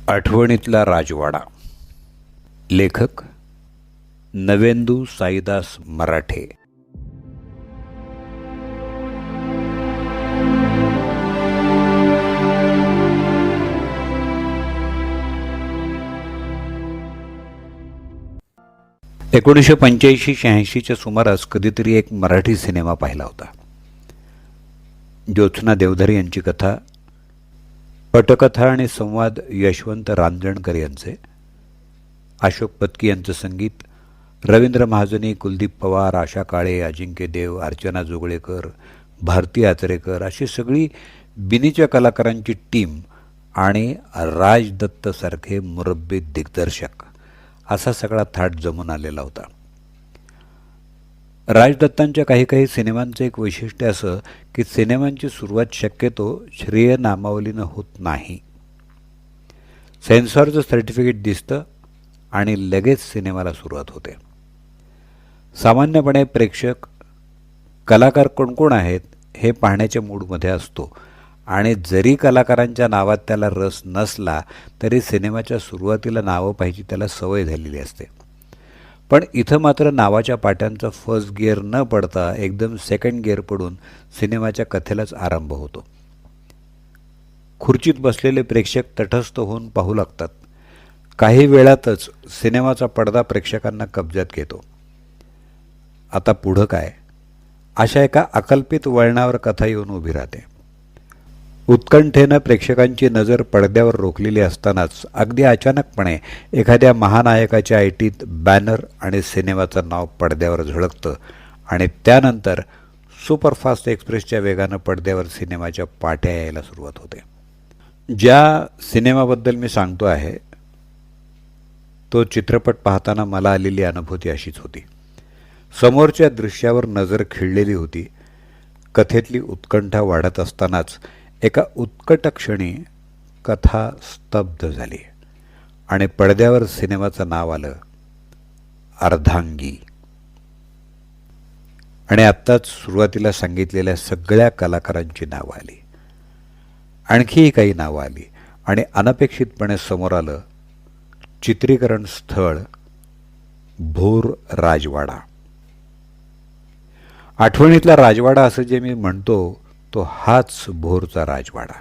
आठवणीतला राजवाडा. लेखक नवेंदू साईदास मराठे. एकोणीसशे 85-86च्या सुमारास कधीतरी एक मराठी सिनेमा पाहिला होता. ज्योत्स्ना देवधर यांची कथा, पटकथा आणि संवाद यशवंत रांजणकर यांचे, अशोक पत्की यांचं संगीत, रवींद्र महाजनी, कुलदीप पवार, आशा काळे, अजिंक्य देव, अर्चना जोगळेकर, भारती आचरेकर अशी सगळी बिनीच्या कलाकारांची टीम आणि राज दत्त सारखे मुरब्बी दिग्दर्शक असा सगळा थाट जमून आलेला होता. राजदत्तांच्या काही सिनेमांचं एक वैशिष्ट्य असं की सिनेमांची सुरुवात शक्यतो श्रेय नामावलीनं होत नाही. सेन्सॉरचं सर्टिफिकेट दिसतं आणि लगेच सिनेमाला सुरुवात होते. सामान्यपणे प्रेक्षक कलाकार कोण आहेत हे पाहण्याच्या मूडमध्ये असतो आणि जरी कलाकारांच्या नावात त्याला रस नसला तरी सिनेमाच्या सुरुवातीला नावं पाहिजे त्याला सवय झालेली असते. पण इथं मात्र नावाच्या पाट्यांचा फर्स्ट गिअर न पडता एकदम सेकंड गिअर पडून सिनेमाच्या कथेलाच आरंभ होतो. खुर्चीत बसलेले प्रेक्षक तटस्थ होऊन पाहू लागतात. काही वेळातच सिनेमाचा पडदा प्रेक्षकांना कब्जात घेतो. आता पुढं काय, अशा एका अकल्पित वळणावर कथा येऊन उभी राहते. उत्कंठेनं प्रेक्षकांची नजर पडद्यावर रोखलेली असतानाच अगदी अचानकपणे एखाद्या महानायकाच्या ऐटीत बॅनर आणि सिनेमाचं नाव पडद्यावर झळकतं आणि त्यानंतर सुपरफास्ट एक्सप्रेसच्या वेगानं पडद्यावर सिनेमाच्या पाट्या यायला सुरुवात होते. ज्या सिनेमाबद्दल मी सांगतो आहे तो चित्रपट पाहताना मला आलेली अनुभूती अशीच होती. समोरच्या दृश्यावर नजर खिळलेली होती. कथेतली उत्कंठा वाढत असतानाच एका उत्कट क्षणी कथा स्तब्ध झाली आणि पडद्यावर सिनेमाचं नाव आलं, अर्धांगी. आणि आत्ताच सुरुवातीला सांगितलेल्या सगळ्या कलाकारांची नावं आली. आणखीही काही नावं आली आणि अनपेक्षितपणे समोर आलं चित्रीकरण स्थळ भोर राजवाडा. आठवणीतला राजवाडा असं जे मी म्हणतो तो हाच भोरचा राजवाडा.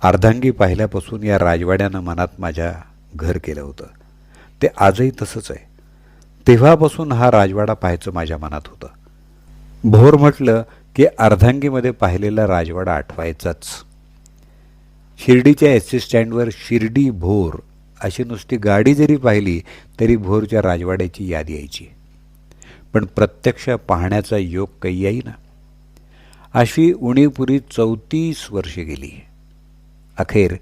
अर्धांगी पाहिल्यापासून या राजवाड्यानं मनात माझ्या घर केलं होतं. ते आजही तसंच आहे. तेव्हापासून हा राजवाडा पाहायचं माझ्या मनात होतं. भोर म्हटलं की अर्धांगीमध्ये पाहिलेला राजवाडा आठवायचाच. शिर्डीच्या एस टी स्टँडवर शिर्डी भोर अशी नुसती गाडी जरी पाहिली तरी भोरच्या राजवाड्याची याद यायची. पण प्रत्यक्ष पाहण्याचा योग काही येईना. अशी उणीवपुरी 34 वर्षे गेली. अखेर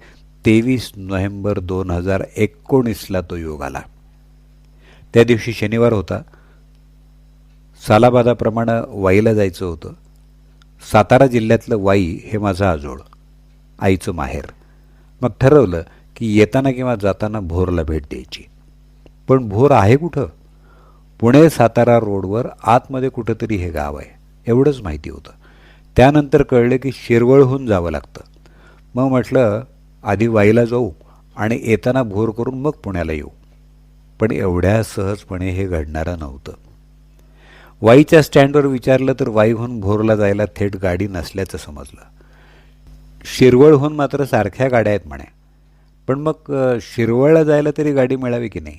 23 नोव्हेंबर 2019ला तो योग आला. त्या दिवशी शनिवार होता. सालाबादाप्रमाणे वाईला जायचं होतं. सातारा जिल्ह्यातलं वाई हे माझं आजोळ, आईचं माहेर. मग ठरवलं की येताना किंवा जाताना भोरला भेट द्यायची. पण भोर आहे कुठं? पुणे सातारा रोडवर आतमध्ये कुठंतरी हे गाव आहे एवढंच माहिती होतं. त्यानंतर कळलं की शिरवळहून जावं लागतं. मग म्हटलं आधी वाईला जाऊ आणि येताना भोर करून मग पुण्याला येऊ. पण एवढ्या सहजपणे हे घडणारं नव्हतं. वाईच्या स्टँडवर विचारलं तर वाईहून भोरला जायला थेट गाडी नसल्याचं समजलं. शिरवळहून मात्र सारख्या गाड्या आहेत म्हणे. पण मग शिरवळला जायला तरी गाडी मिळावी की नाही?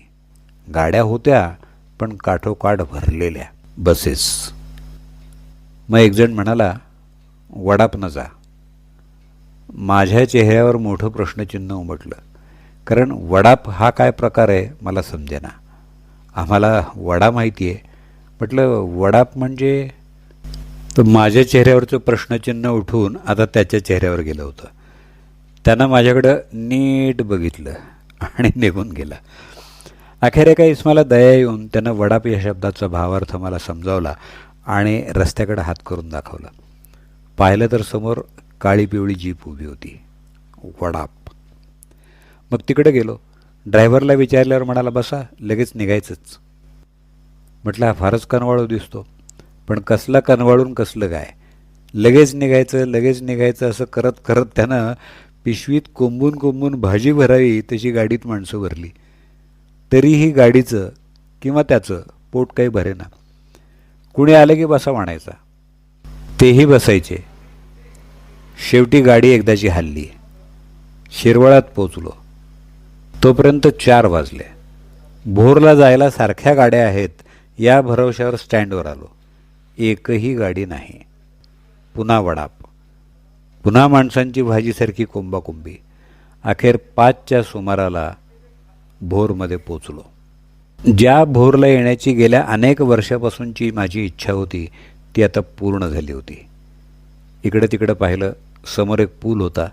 गाड्या होत्या पण काठोकाठ भरलेल्या बसेस. मग एकजण म्हणाला वडापनं जा. माझ्या चेहऱ्यावर मोठं प्रश्नचिन्ह उमटलं. कारण वडाप हा काय प्रकार आहे मला समजेना. आम्हाला वडा माहिती आहे. म्हटलं वडाप म्हणजे? तर माझ्या चेहऱ्यावरचं प्रश्नचिन्ह उठून आता त्याच्या चेहऱ्यावर गेलं होतं. त्यानं माझ्याकडं नीट बघितलं आणि निघून गेला. अखेर एका इस्माला दया येऊन त्यानं वडाप या शब्दाचा भावार्थ मला समजावला आणि रस्त्याकडे हात करून दाखवला. पाहिलं तर समोर काळी पिवळी जीप उभी होती. वडाप. मग तिकडे गेलो. ड्रायव्हरला विचारल्यावर म्हणाला बसा, लगेच निघायचंच. म्हटलं हा फारच कनवाळू दिसतो. पण कसला कनवाळून कसलं काय? लगेच निघायचं असं करत करत त्यानं पिशवीत कोंबून कोंबून भाजी भरावी तशी गाडीत माणसं भरली, तरीही गाडीचं किंवा त्याचं पोट काही भरेना. कुणी आलं की बसा म्हणायचा, तेही बसायचे. शेवटी गाडी एकदाची हलली. शिरवळात पोचलो. तोपर्यंत 4 वाजले. भोरला जायला सारख्या गाड्या आहेत या भरवशावर स्टँडवर आलो. एकही गाडी नाही. पुन्हा वडाप, पुन्हा माणसांची भाजीसारखी कोंबाकोंबी. अखेर 5च्या सुमाराला भोरमध्ये पोचलो. ज्या भोरला येण्याची गेल्या अनेक वर्षापासूनची माझी इच्छा होती ती आता पूर्ण झाली होती. इकडे तिकडे पाहिलं, समोर एक पूल होता.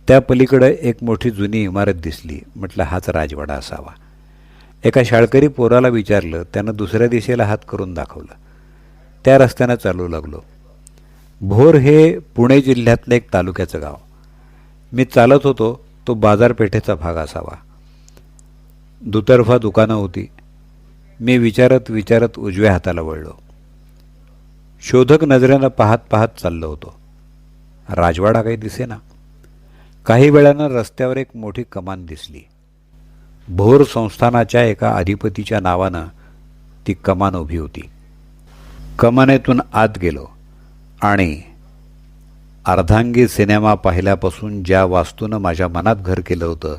त्या पलीकडे एक मोठी जुनी इमारत दिसली. म्हटलं हाच राजवाडा असावा. एका शाळकरी पोराला विचारलं. त्यानं दुसऱ्या दिशेला हात करून दाखवलं. त्या रस्त्यानं चालू लागलो. भोर हे पुणे जिल्ह्यातलं एक तालुक्याचं गाव. मी चालत होतो तो बाजारपेठेचा भाग असावा. दुतर्फा दुकानं होती. मी विचारत विचारत उजव्या हाताला वळलो. शोधक नजरेनं पाहत पाहत चाललो होतो. राजवाडा काही दिसेना. काही वेळानं रस्त्यावर एक मोठी कमान दिसली. भोर संस्थानाच्या एका अधिपतीच्या नावानं ती कमान उभी होती. कमानेतून आत गेलो आणि अर्धांगी सिनेमा पाहिल्यापासून ज्या वास्तूनं माझ्या मनात घर केलं होतं,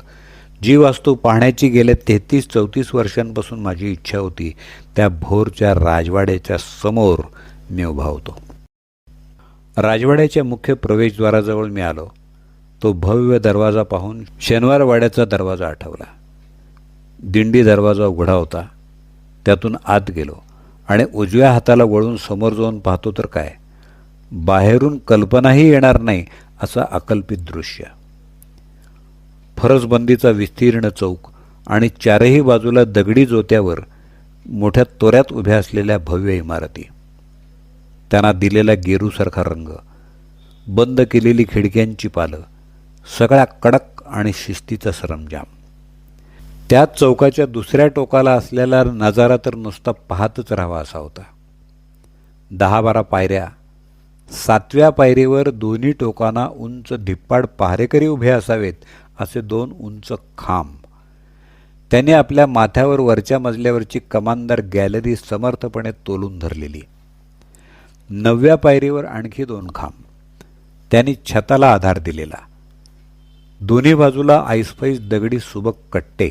जी वास्तू पाहण्याची गेल्या 33-34 वर्षांपासून माझी इच्छा होती, त्या भोरच्या राजवाड्याच्या समोर मी उभा होतो. राजवाड्याच्या मुख्य प्रवेशद्वाराजवळ मी आलो. तो भव्य दरवाजा पाहून शनिवारवाड्याचा दरवाजा आठवला. दिंडी दरवाजा उघडा होता. त्यातून आत गेलो आणि उजव्या हाताला वळून समोर जाऊन पाहतो तर काय, बाहेरून कल्पनाही येणार नाही असं अकल्पित दृश्य. फरसबंदीचा विस्तीर्ण चौक आणि चारही बाजूला दगडी जोत्यावर मोठ्या तोऱ्यात उभ्या असलेल्या भव्य इमारती, त्यांना दिलेला गेरूसारखा रंग, बंद केलेली खिडक्यांची पालं, सगळा कडक आणि शिस्तीचा सरंजाम. त्याच चौकाच्या दुसऱ्या टोकाला असलेला नजारा तर नुसता पाहतच राहावा असा होता. 10-12 पायऱ्या. 7व्या पायरीवर दोन्ही टोकांना उंच धिप्पाड पहारेकरी उभे असावेत असे 2 उंच खांब. त्याने आपल्या माथ्यावर वरच्या मजल्यावरची कमानदार गॅलरी समर्थपणे तोलून धरलेली. 9व्या पायरीवर आणखी 2 खांब. त्यांनी छताला आधार दिलेला. दोन्ही बाजूला ऐसपैस दगडी सुबक कट्टे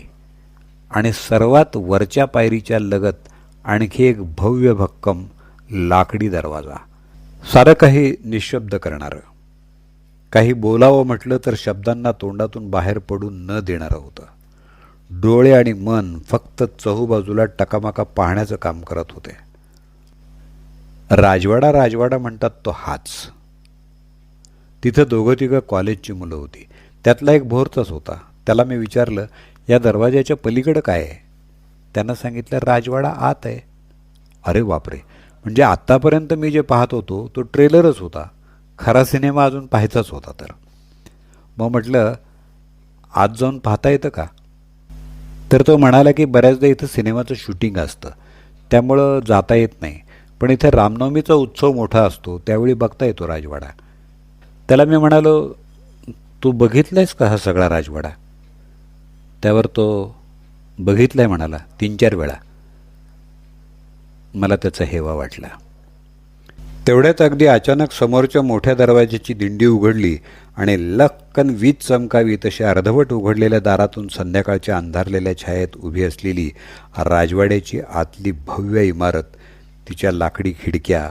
आणि सर्वात वरच्या पायरीच्या लगत आणखी एक भव्य भक्कम लाकडी दरवाजा. सारं काही निशब्द करणारं. काही बोलावं म्हटलं तर शब्दांना तोंडातून बाहेर पडून न देणारं होतं. डोळे आणि मन फक्त चहूबाजूला टकामका पाहण्याचं काम करत होते. राजवाडा राजवाडा म्हणतात तो हाच. तिथं 2-3 कॉलेजची मुलं होती. त्यातला एक भोरचाच होता. त्याला मी विचारलं, या दरवाजाच्या पलीकडं काय आहे? त्यानं सांगितलं, राजवाडा आत आहे. अरे बापरे, म्हणजे आत्तापर्यंत मी जे पाहत होतो तो ट्रेलरच होता, खरा सिनेमा अजून पाहायचाच होता तर. मग म्हटलं, आत जाऊन पाहता येतं का? तर तो म्हणाला की बऱ्याचदा इथं सिनेमाचं शूटिंग असतं, त्यामुळं जाता येत नाही, पण इथे रामनवमीचा उत्सव मोठा असतो त्यावेळी बघता येतो राजवाडा. त्याला मी म्हणालो, तू बघितलायस का हा सगळा राजवाडा? त्यावर तो बघितलाय म्हणाला, 3-4 वेळा. मला त्याचा हेवा वाटला. तेवढ्यात अगदी अचानक समोरच्या मोठ्या दरवाजाची दिंडी उघडली आणि लक्कन वीज चमकावी तशी अर्धवट उघडलेल्या दारातून संध्याकाळच्या अंधारलेल्या छायेत उभी असलेली राजवाड्याची आतली भव्य इमारत, तिच्या लाकडी खिडक्या,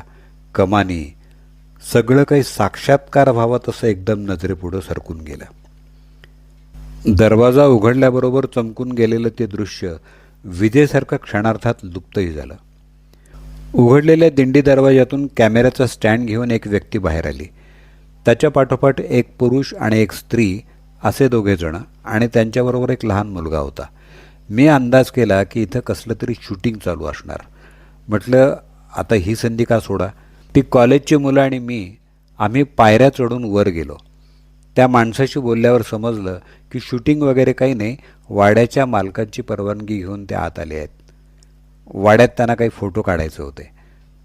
कमानी, सगळं काही साक्षात्कार व्हावं तसं एकदम नजरेपुढं सरकून गेलं. दरवाजा उघडल्याबरोबर चमकून गेलेलं ते दृश्य विजेसारखं क्षणार्धात लुप्तही झालं. उघडलेल्या दिंडी दरवाजातून कॅमेऱ्याचा स्टँड घेऊन एक व्यक्ती बाहेर आली. त्याच्या पाठोपाठ एक पुरुष आणि एक स्त्री असे 2 जण आणि त्यांच्याबरोबर एक लहान मुलगा होता. मी अंदाज केला की इथं कसलं तरी शूटिंग चालू असणार. म्हटलं, आता ही संधी का सोडा. ती कॉलेजची मुलं आणि मी आम्ही पायऱ्या चढून वर गेलो. त्या माणसाशी बोलल्यावर समजलं की शूटिंग वगैरे काही नाही, वाड्याच्या मालकांची परवानगी घेऊन ते आत आले आहेत. वाड्यात त्यांना काही फोटो काढायचे होते.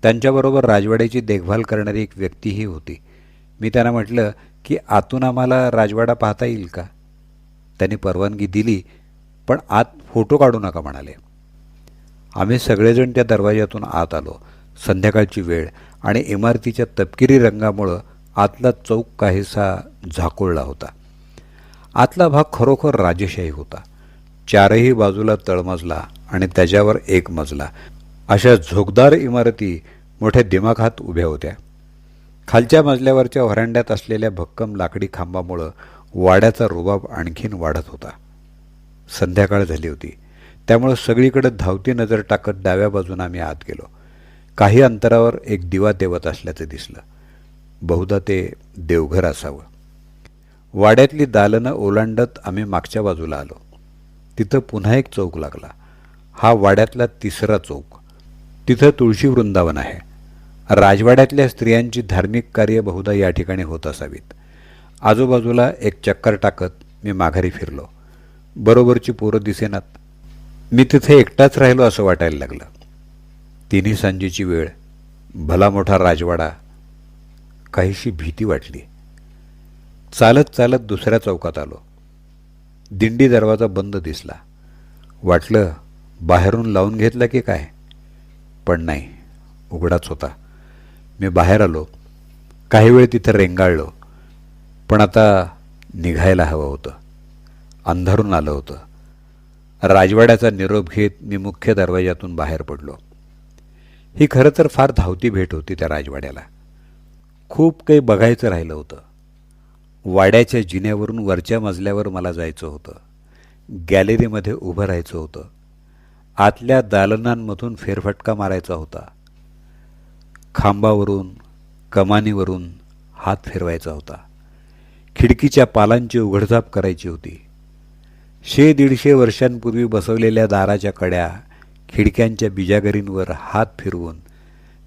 त्यांच्याबरोबर राजवाड्याची देखभाल करणारी एक व्यक्तीही होती. मी त्यांना म्हटलं की आतून आम्हाला राजवाडा पाहता येईल का? त्यांनी परवानगी दिली, पण आत फोटो काढू नका म्हणाले. आम्ही सगळेजण त्या दरवाज्यातून आत आलो. संध्याकाळची वेळ आणि इमारतीच्या तपकिरी रंगामुळं आतला चौक काहीसा झाकोळला होता. आतला भाग खरोखर राजेशाही होता. चारही बाजूला तळमजला आणि त्याच्यावर एक मजला अशा झोकदार इमारती मोठ्या दिमाखात उभ्या होत्या. खालच्या मजल्यावरच्या व्हरांड्यात असलेल्या भक्कम लाकडी खांबामुळं वाड्याचा रुबाब आणखीन वाढत होता. संध्याकाळ झाली होती, त्यामुळं सगळीकडे धावती नजर टाकत डाव्या बाजूने आम्ही आत गेलो. काही अंतरावर एक दिवा तेवत असल्याचं दिसलं. बहुधा ते देवघर असावं. वाड्यातली दालनं ओलांडत आम्ही मागच्या बाजूला आलो. तिथं पुन्हा एक चौक लागला. हा वाड्यातला तिसरा चौक. तिथं तुळशी वृंदावन आहे. राजवाड्यातल्या स्त्रियांची धार्मिक कार्य बहुधा या ठिकाणी होत असावीत. आजूबाजूला एक चक्कर टाकत मी माघारी फिरलो. बरोबरची पोरं दिसेनात. मी तिथे एकटाच राहिलो असं वाटायला लागलं. तिन्ही सांजेची वेळ, भला मोठा राजवाडा. काहीशी भीती वाटली. चालत चालत दुसऱ्या चौकात आलो. दिंडी दरवाजा बंद दिसला. वाटलं बाहेरून लावून घेतला की काय, पण नाही, उघडाच होता. मी बाहेर आलो. काही वेळ तिथं रेंगाळलो, पण आता निघायला हवं होतं. अंधारून आलं होतं. राजवाड्याचा निरोप घेत मी मुख्य दरवाज्यातून बाहेर पडलो. ही खरं तर फार धावती भेट होती त्या राजवाड्याला. खूप काही बघायचं राहिलं होतं. वाड्याच्या जिन्यावरून वरच्या मजल्यावर मला जायचं होतं. गॅलरीमध्ये उभं राहायचं होतं. आतल्या दालनांमधून फेरफटका मारायचा होता. खांबावरून, कमानीवरून हात फिरवायचा होता. खिडकीच्या पालांची उघडझाप करायची होती. 100-150 वर्षांपूर्वी बसवलेल्या दाराच्या कड्या, खिडक्यांच्या बिजागरींवर हात फिरवून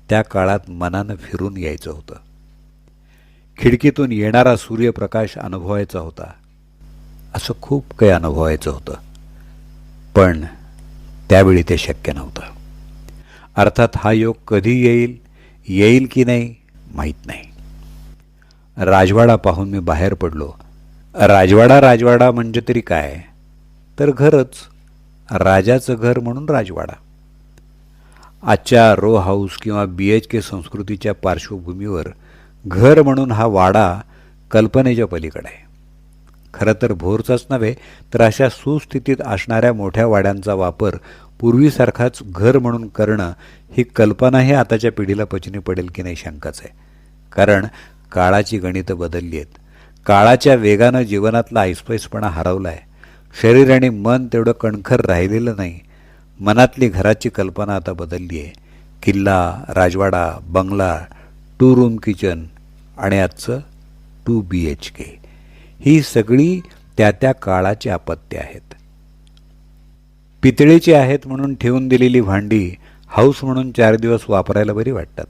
त्या काळात मनानं फिरून यायचं होतं. खिडकीतून येणारा सूर्यप्रकाश अनुभवायचा होता. असं खूप काही अनुभवायचं होतं, पण त्यावेळी ते शक्य नव्हतं. अर्थात हा योग कधी येईल की नाही माहीत नाही. राजवाडा पाहून मी बाहेर पडलो. राजवाडा म्हणजे तरी काय, तर घरच. राजाचं घर म्हणून राजवाडा. आजच्या रो हाऊस किंवा BHK संस्कृतीच्या पार्श्वभूमीवर घर म्हणून हा वाडा कल्पनेच्या पलीकडे आहे. खरं तर भोरचाच नव्हे, तर अशा सुस्थितीत असणाऱ्या मोठ्या वाड्यांचा वापर पूर्वीसारखाच घर म्हणून करणं ही कल्पनाही आताच्या पिढीला पचनी पडेल की नाही शंकाच आहे. कारण काळाची गणितं बदलली आहेत. काळाच्या वेगानं जीवनातला ऐसपैसपणा हरवला आहे. शरीर आणि मन तेवढं कणखर राहिलेलं नाही. मनातली घराची कल्पना आता बदलली आहे. किल्ला, राजवाडा, बंगला, 2 रूम किचन आणि आजचं 2 BHK ही सगळी त्या त्या काळाची अपत्ये आहेत. पितळेची आहेत म्हणून ठेवून दिलेली भांडी हाऊस म्हणून 4 दिवस वापरायला बरी वाटतात,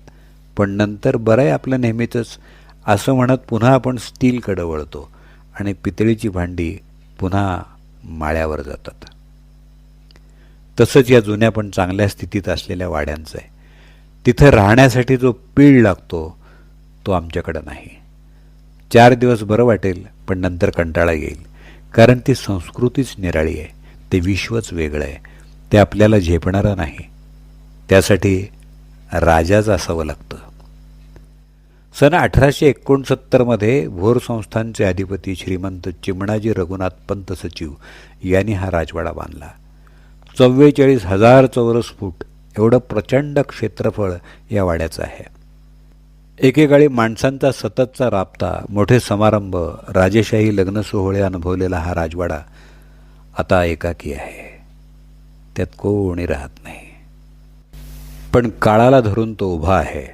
पण नंतर बरं आहे आपलं नेहमीचंच असं म्हणत पुन्हा आपण स्टीलकडे वळतो आणि पितळीची भांडी पुन्हा माळ्यावर जातात. तसंच या जुन्या पण चांगल्या स्थितीत असलेल्या वाड्यांचं आहे. तिथं राहण्यासाठी जो पीळ लागतो तो आमच्याकडं नाही. 4 दिवस बरं वाटेल, पण नंतर कंटाळा येईल. कारण ती संस्कृतीच निराळी आहे. ते विश्वच वेगळं आहे. ते आपल्याला झेपणारं नाही. त्यासाठी राजाच असावं लागतं. सन 1869 भोर संस्थानचे अधिपती श्रीमंत चिमणाजी रघुनाथ पंत सचिव यांनी हा राजवाडा बांधला. 44,000 चौरस फूट एवढं प्रचंड क्षेत्रफळ या वाड्याचं आहे. एकेकाळी माणसांचा सततचा राबता, मोठे समारंभ, राजेशाही लग्न सोहळे अनुभवलेला हा राजवाडा आता एकाकी आहे. त्यात कोणी राहत नाही. पण काळाला धरून तो उभा आहे.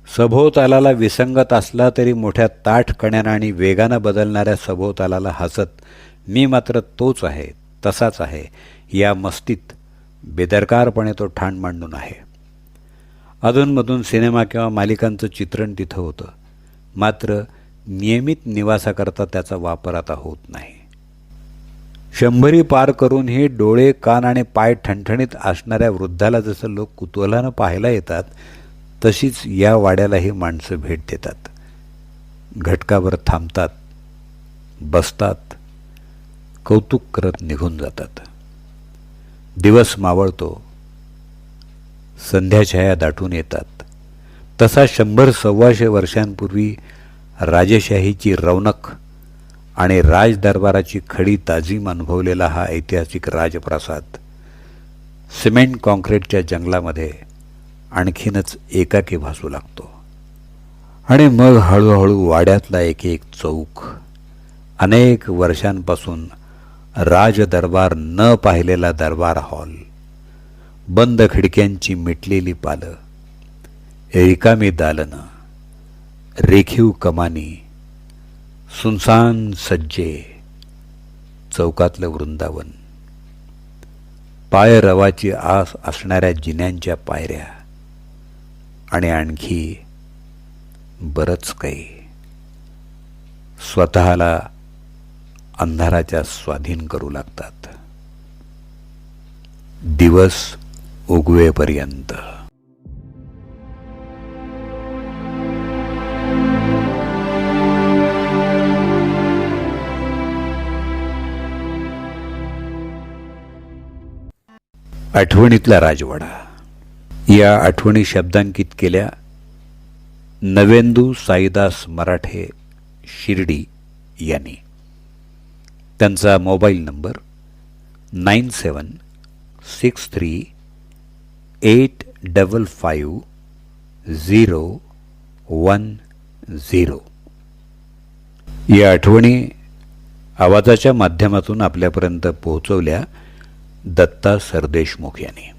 सभोवतालाला विसंगत असला तरी मोठ्या ताठ कण्यानं आणि वेगानं बदलणाऱ्या सभोवतालाला हसत मी मात्र तोच आहे, तसाच आहे या मस्तीत बेदरकारपणे तो ठाण मांडून आहे. अधूनमधून सिनेमा किंवा मालिकांचं चित्रण तिथं होतं, मात्र नियमित निवासाकरता त्याचा वापर आता होत नाही. 100 पार करूनही डोळे, कान आणि पाय ठणठणीत असणाऱ्या वृद्धाला जसं लोक कुतूहलानं पाहायला येतात, तशीच या वाड्यालाही माणसं भेट देतात. घटकावर थांबतात, बसतात, कौतुक करत निघून जातात. दिवस मावळतो, संध्याछाया दाटून येतात. तसा 100-125 वर्षांपूर्वी राजेशाहीची रौनक आणि राजदरबाराची खडी ताजीम अनुभवलेला हा ऐतिहासिक राजप्रासाद सिमेंट कॉन्क्रीटच्या जंगलामध्ये आणखीनच एकाकी भासू लागतो. आणि मग हळूहळू वाड्यातला एक एक चौक, अनेक वर्षांपासून राजदरबार न पाहिलेला दरबार हॉल, बंद खिडक्यांची मिटलेली पालं, रिकामी दालनं, रेखीव कमानी, सुनसान सज्जे, चौकातलं वृंदावन, पाय रवाची आस असणाऱ्या जिन्यांच्या पायऱ्या आणि आणखी बरंच काही. स्वतःला अंधाराच्या स्वाधीन करू लागतात दिवस उगवेपर्यंत. आठवणीतला राजवाडा. या आठवणी शब्दांकित केल्या नवेंदू साईदास मराठे शिर्डी यांनी. त्यांचा मोबाईल नंबर 9763855010. या आठवणी आवाजाच्या माध्यमातून आपल्यापर्यंत पोहोचवल्या दत्ता सरदेशमुख यांनी.